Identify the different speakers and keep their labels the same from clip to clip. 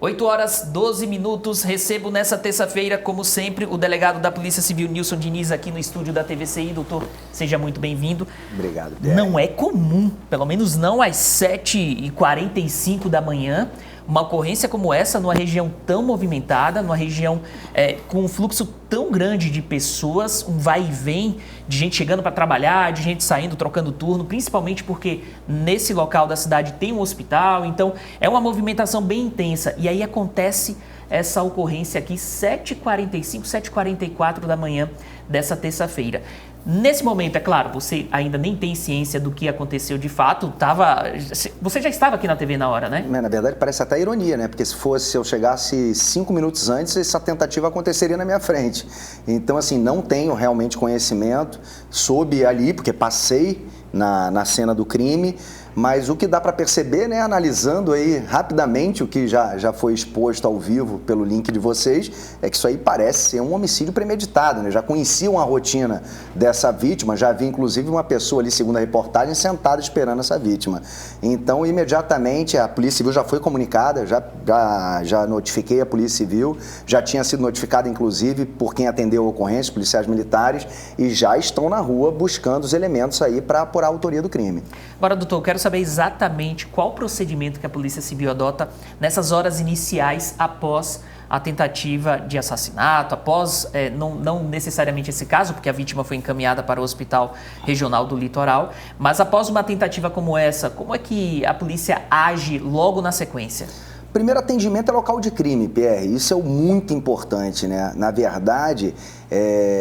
Speaker 1: 8 horas 12 minutos, recebo nessa terça-feira, como sempre, o delegado da Polícia Civil, Nilson Diniz, aqui no estúdio da TVCI. Doutor, seja muito bem-vindo.
Speaker 2: Obrigado, Pierre.
Speaker 1: Não é comum, pelo menos não às 7h45 da manhã, uma ocorrência como essa numa região tão movimentada, numa região com um fluxo tão grande de pessoas, um vai e vem de gente chegando para trabalhar, de gente saindo, trocando turno, principalmente porque nesse local da cidade tem um hospital, então é uma movimentação bem intensa. E aí acontece essa ocorrência aqui 7h45, 7h44 da manhã dessa terça-feira. Nesse momento, é claro, você ainda nem tem ciência do que aconteceu de fato. Você já estava aqui na TV na hora, né?
Speaker 2: Na verdade, parece até ironia, né? Porque se eu chegasse 5 minutos antes, essa tentativa aconteceria na minha frente. Então, assim, não tenho realmente conhecimento. Soube ali, porque passei na cena do crime. Mas o que dá para perceber, né, analisando aí rapidamente o que já foi exposto ao vivo pelo link de vocês, é que isso aí parece ser um homicídio premeditado, né? Já conheciam a rotina dessa vítima, já havia inclusive uma pessoa ali, segundo a reportagem, sentada esperando essa vítima. Então, imediatamente, a Polícia Civil já foi comunicada, já notifiquei a Polícia Civil, já tinha sido notificada, inclusive, por quem atendeu a ocorrência, policiais militares, e já estão na rua buscando os elementos aí para apurar a autoria do crime.
Speaker 1: Agora, doutor, eu quero saber exatamente qual procedimento que a Polícia Civil adota nessas horas iniciais após a tentativa de assassinato, após, não necessariamente esse caso, porque a vítima foi encaminhada para o Hospital Regional do Litoral, mas após uma tentativa como essa, como é que a polícia age logo na sequência?
Speaker 2: Primeiro atendimento é local de crime, Pierre, isso é muito importante, né? Na verdade,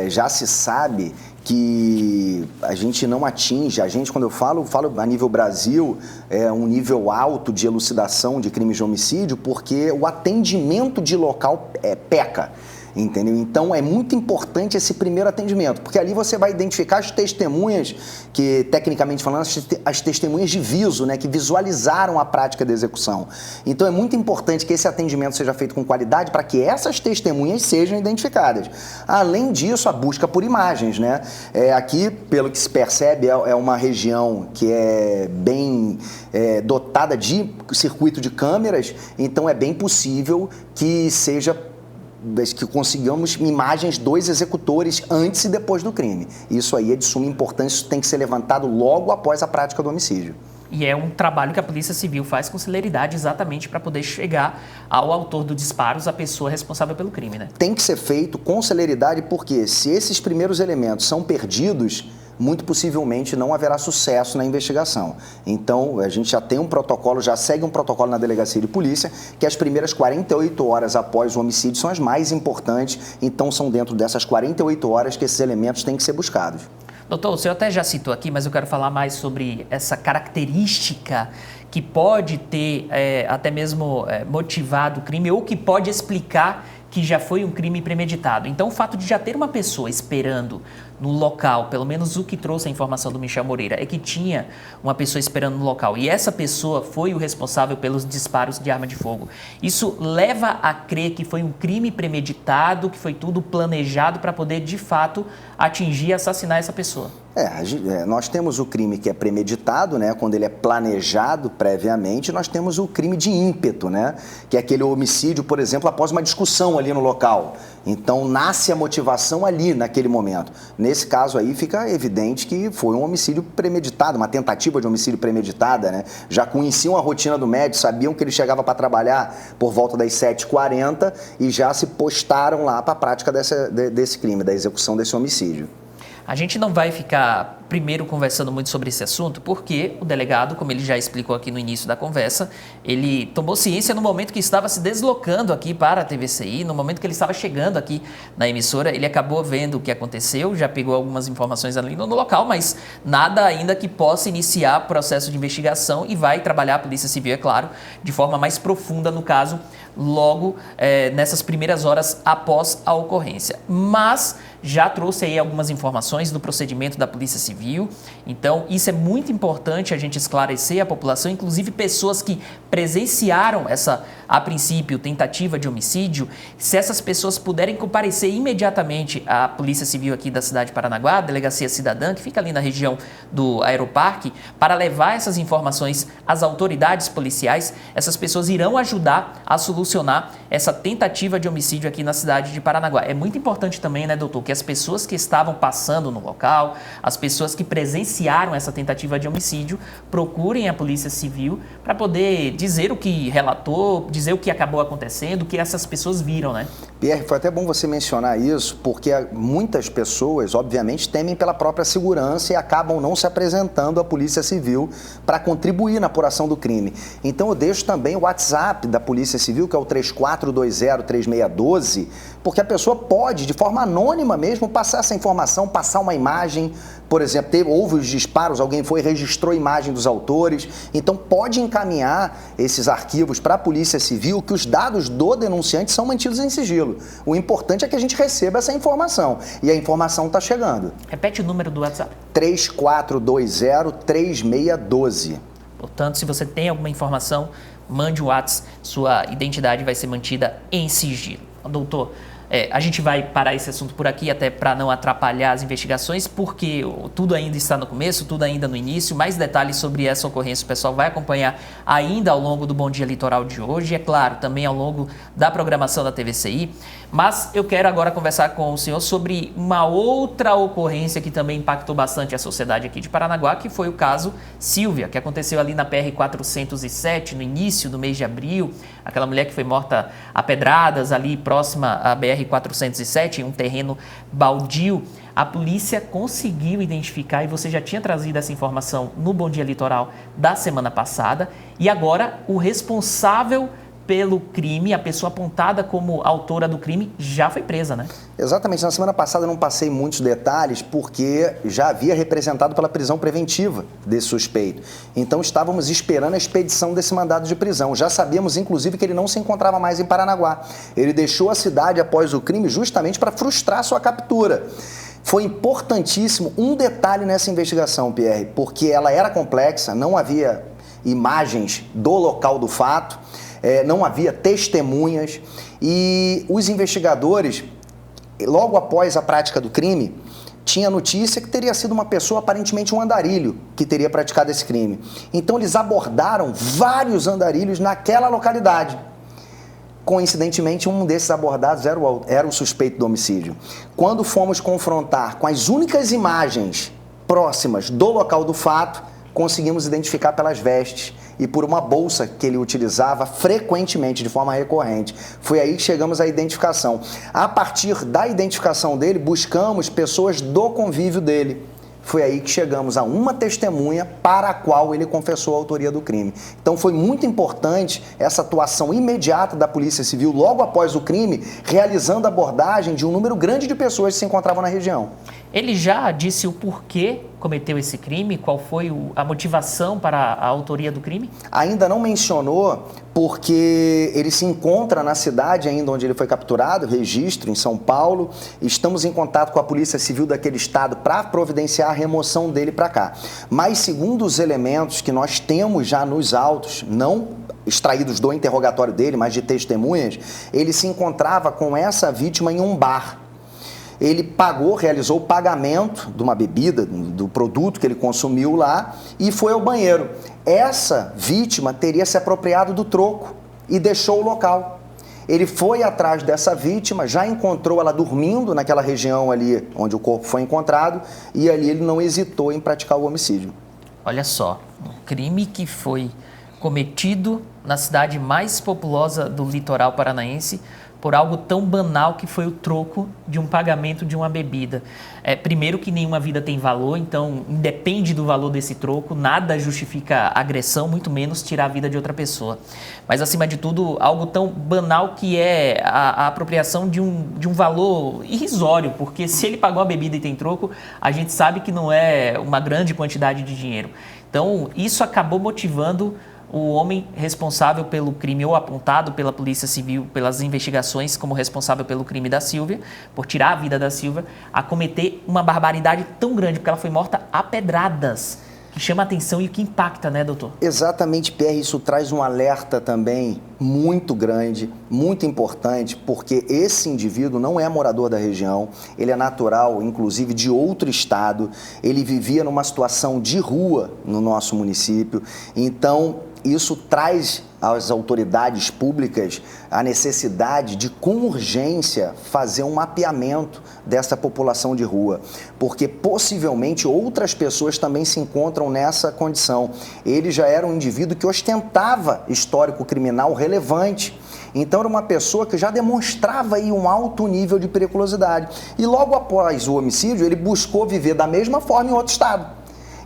Speaker 2: já se sabe que a gente não atinge, quando eu falo a nível Brasil, é um nível alto de elucidação de crimes de homicídio, porque o atendimento de local peca. Entendeu? Então é muito importante esse primeiro atendimento, porque ali você vai identificar as testemunhas, que tecnicamente falando, as testemunhas de viso, né, que visualizaram a prática da execução. Então é muito importante que esse atendimento seja feito com qualidade para que essas testemunhas sejam identificadas. Além disso, a busca por imagens, né? Aqui, pelo que se percebe, é uma região que é bem dotada de circuito de câmeras, então é bem possível que consigamos imagens dos executores antes e depois do crime. Isso aí é de suma importância, isso tem que ser levantado logo após a prática do homicídio.
Speaker 1: E é um trabalho que a Polícia Civil faz com celeridade exatamente para poder chegar ao autor dos disparos, a pessoa responsável pelo crime, né?
Speaker 2: Tem que ser feito com celeridade porque se esses primeiros elementos são perdidos, muito possivelmente não haverá sucesso na investigação. Então, a gente já tem um protocolo, já segue um protocolo na Delegacia de Polícia, que as primeiras 48 horas após o homicídio são as mais importantes, então são dentro dessas 48 horas que esses elementos têm que ser buscados.
Speaker 1: Doutor, o senhor até já citou aqui, mas eu quero falar mais sobre essa característica que pode ter até mesmo motivado o crime ou que pode explicar que já foi um crime premeditado. Então, o fato de já ter uma pessoa esperando no local, pelo menos o que trouxe a informação do Michel Moreira, é que tinha uma pessoa esperando no local e essa pessoa foi o responsável pelos disparos de arma de fogo. Isso leva a crer que foi um crime premeditado, que foi tudo planejado para poder, de fato, atingir e assassinar essa pessoa.
Speaker 2: Nós temos o crime que é premeditado, né, quando ele é planejado previamente, nós temos o crime de ímpeto, né, que é aquele homicídio, por exemplo, após uma discussão ali no local. Então, nasce a motivação ali, naquele momento. Nesse caso aí, fica evidente que foi um homicídio premeditado, uma tentativa de homicídio premeditada, né? Já conheciam a rotina do médico, sabiam que ele chegava para trabalhar por volta das 7h40 e já se postaram lá para a prática desse crime, da execução desse homicídio.
Speaker 1: A gente não vai ficar primeiro conversando muito sobre esse assunto, porque o delegado, como ele já explicou aqui no início da conversa, ele tomou ciência no momento que estava se deslocando aqui para a TVCI, no momento que ele estava chegando aqui na emissora, ele acabou vendo o que aconteceu, já pegou algumas informações ali no local, mas nada ainda que possa iniciar processo de investigação e vai trabalhar a Polícia Civil, é claro, de forma mais profunda no caso, logo nessas primeiras horas após a ocorrência. Mas já trouxe aí algumas informações do procedimento da Polícia Civil, então isso é muito importante a gente esclarecer a população, inclusive pessoas que presenciaram essa a princípio, tentativa de homicídio, se essas pessoas puderem comparecer imediatamente à Polícia Civil aqui da cidade de Paranaguá, a Delegacia Cidadã, que fica ali na região do Aeroparque, para levar essas informações às autoridades policiais, essas pessoas irão ajudar a solucionar essa tentativa de homicídio aqui na cidade de Paranaguá. É muito importante também, né, doutor, que as pessoas que estavam passando no local, as pessoas que presenciaram essa tentativa de homicídio, procurem a Polícia Civil para poder dizer o que relatou, dizer o que acabou acontecendo, o que essas pessoas viram, né?
Speaker 2: Pierre, foi até bom você mencionar isso, porque muitas pessoas, obviamente, temem pela própria segurança e acabam não se apresentando à Polícia Civil para contribuir na apuração do crime. Então eu deixo também o WhatsApp da Polícia Civil, que é o 3420-3612, porque a pessoa pode, de forma anônima mesmo, passar essa informação, passar uma imagem. Por exemplo, houve os disparos, alguém foi e registrou a imagem dos autores. Então, pode encaminhar esses arquivos para a Polícia Civil, que os dados do denunciante são mantidos em sigilo. O importante é que a gente receba essa informação. E a informação está chegando.
Speaker 1: Repete o número do WhatsApp.
Speaker 2: 3420-3612.
Speaker 1: Portanto, se você tem alguma informação, mande o WhatsApp. Sua identidade vai ser mantida em sigilo. Doutor, a gente vai parar esse assunto por aqui até para não atrapalhar as investigações, porque tudo ainda está no começo, tudo ainda no início. Mais detalhes sobre essa ocorrência o pessoal vai acompanhar ainda ao longo do Bom Dia Litoral de hoje, e é claro, também ao longo da programação da TVCI. Mas eu quero agora conversar com o senhor sobre uma outra ocorrência que também impactou bastante a sociedade aqui de Paranaguá, que foi o caso Silvia, que aconteceu ali na PR-407, no início do mês de abril. Aquela mulher que foi morta a pedradas ali próxima à BR-407, em um terreno baldio. A polícia conseguiu identificar, e você já tinha trazido essa informação no Bom Dia Litoral da semana passada, e agora o responsável pelo crime, a pessoa apontada como autora do crime, já foi presa, né?
Speaker 2: Exatamente. Na semana passada eu não passei muitos detalhes porque já havia representado pela prisão preventiva desse suspeito. Então estávamos esperando a expedição desse mandado de prisão. Já sabíamos, inclusive, que ele não se encontrava mais em Paranaguá. Ele deixou a cidade após o crime justamente para frustrar sua captura. Foi importantíssimo um detalhe nessa investigação, Pierre, porque ela era complexa, não havia imagens do local do fato, não havia testemunhas, e os investigadores, logo após a prática do crime, tinha notícia que teria sido uma pessoa, aparentemente um andarilho, que teria praticado esse crime. Então eles abordaram vários andarilhos naquela localidade. Coincidentemente, um desses abordados era o suspeito do homicídio. Quando fomos confrontar com as únicas imagens próximas do local do fato, conseguimos identificar pelas vestes e por uma bolsa que ele utilizava frequentemente, de forma recorrente. Foi aí que chegamos à identificação. A partir da identificação dele, buscamos pessoas do convívio dele. Foi aí que chegamos a uma testemunha para a qual ele confessou a autoria do crime. Então foi muito importante essa atuação imediata da Polícia Civil logo após o crime, realizando a abordagem de um número grande de pessoas que se encontravam na região.
Speaker 1: Ele já disse o porquê cometeu esse crime? Qual foi a motivação para a autoria do crime?
Speaker 2: Ainda não mencionou, porque ele se encontra na cidade ainda onde ele foi capturado, registro em São Paulo. Estamos em contato com a Polícia Civil daquele estado para providenciar a remoção dele para cá. Mas segundo os elementos que nós temos já nos autos, não extraídos do interrogatório dele, mas de testemunhas, ele se encontrava com essa vítima em um bar. Ele realizou o pagamento de uma bebida, do produto que ele consumiu lá, e foi ao banheiro. Essa vítima teria se apropriado do troco e deixou o local. Ele foi atrás dessa vítima, já encontrou ela dormindo naquela região ali onde o corpo foi encontrado, e ali ele não hesitou em praticar o homicídio.
Speaker 1: Olha só, um crime que foi cometido na cidade mais populosa do litoral paranaense, por algo tão banal que foi o troco de um pagamento de uma bebida. Primeiro que nenhuma vida tem valor, então independe do valor desse troco, nada justifica agressão, muito menos tirar a vida de outra pessoa. Mas acima de tudo, algo tão banal que é a apropriação de um valor irrisório, porque se ele pagou a bebida e tem troco, a gente sabe que não é uma grande quantidade de dinheiro. Então isso acabou motivando o homem responsável pelo crime, ou apontado pela Polícia Civil, pelas investigações como responsável pelo crime da Silvia, por tirar a vida da Silvia, a cometer uma barbaridade tão grande, porque ela foi morta a pedradas, que chama a atenção e que impacta, né, doutor?
Speaker 2: Exatamente, Pierre, isso traz um alerta também muito grande, muito importante, porque esse indivíduo não é morador da região, ele é natural, inclusive, de outro estado, ele vivia numa situação de rua no nosso município, então isso traz às autoridades públicas a necessidade de, com urgência, fazer um mapeamento dessa população de rua, porque possivelmente outras pessoas também se encontram nessa condição. Ele já era um indivíduo que ostentava histórico criminal relevante, então era uma pessoa que já demonstrava aí um alto nível de periculosidade. E logo após o homicídio, ele buscou viver da mesma forma em outro estado.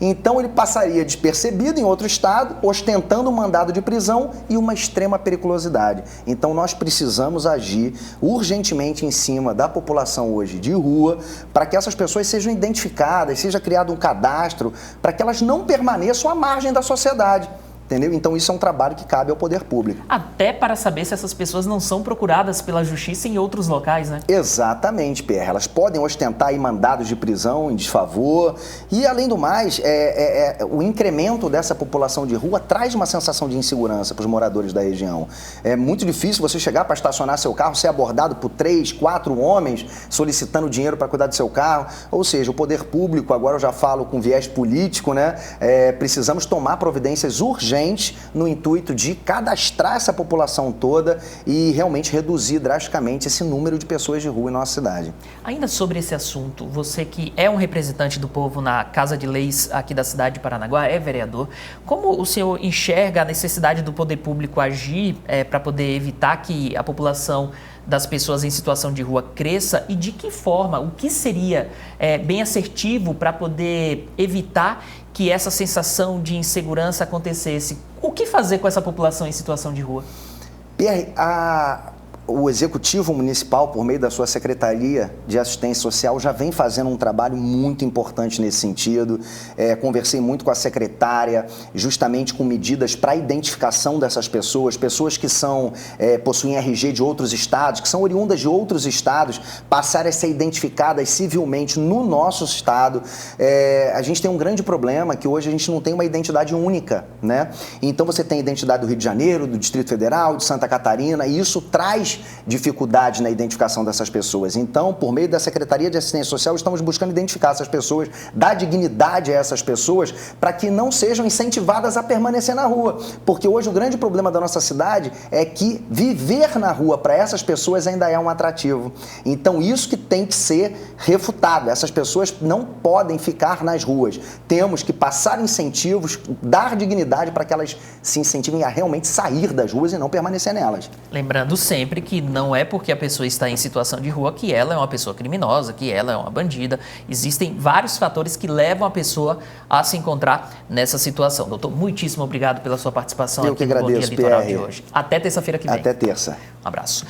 Speaker 2: Então ele passaria despercebido em outro estado, ostentando um mandado de prisão e uma extrema periculosidade. Então nós precisamos agir urgentemente em cima da população hoje de rua, para que essas pessoas sejam identificadas, seja criado um cadastro, para que elas não permaneçam à margem da sociedade. Entendeu? Então isso é um trabalho que cabe ao poder público.
Speaker 1: Até para saber se essas pessoas não são procuradas pela justiça em outros locais, né?
Speaker 2: Exatamente, Pierre. Elas podem ostentar aí mandados de prisão em desfavor e, além do mais, o incremento dessa população de rua traz uma sensação de insegurança para os moradores da região. É muito difícil você chegar para estacionar seu carro, ser abordado por 3, 4 homens solicitando dinheiro para cuidar do seu carro. Ou seja, o poder público, agora eu já falo com viés político, né? Precisamos tomar providências urgentes no intuito de cadastrar essa população toda e realmente reduzir drasticamente esse número de pessoas de rua em nossa cidade.
Speaker 1: Ainda sobre esse assunto, você que é um representante do povo na Casa de Leis aqui da cidade de Paranaguá, é vereador, como o senhor enxerga a necessidade do poder público agir para poder evitar que a população das pessoas em situação de rua cresça e de que forma, o que seria bem assertivo para poder evitar que essa sensação de insegurança acontecesse? O que fazer com essa população em situação de rua?
Speaker 2: Pierre, o Executivo Municipal, por meio da sua Secretaria de Assistência Social, já vem fazendo um trabalho muito importante nesse sentido. Conversei muito com a secretária, justamente com medidas para a identificação dessas pessoas, pessoas que possuem RG de outros estados, que são oriundas de outros estados, passarem a ser identificadas civilmente no nosso estado. A gente tem um grande problema, que hoje a gente não tem uma identidade única, né? Então você tem a identidade do Rio de Janeiro, do Distrito Federal, de Santa Catarina, e isso traz dificuldade na identificação dessas pessoas. Então, por meio da Secretaria de Assistência Social, estamos buscando identificar essas pessoas, dar dignidade a essas pessoas, para que não sejam incentivadas a permanecer na rua. Porque hoje o grande problema da nossa cidade é que viver na rua para essas pessoas ainda é um atrativo. Então, isso que tem que ser refutado. Essas pessoas não podem ficar nas ruas. Temos que passar incentivos, dar dignidade para que elas se incentivem a realmente sair das ruas e não permanecer nelas.
Speaker 1: Lembrando sempre que não é porque a pessoa está em situação de rua que ela é uma pessoa criminosa, que ela é uma bandida. Existem vários fatores que levam a pessoa a se encontrar nessa situação. Doutor, muitíssimo obrigado pela sua participação aqui no Bom Dia Litoral de hoje. Até terça-feira que vem.
Speaker 2: Até terça.
Speaker 1: Um abraço.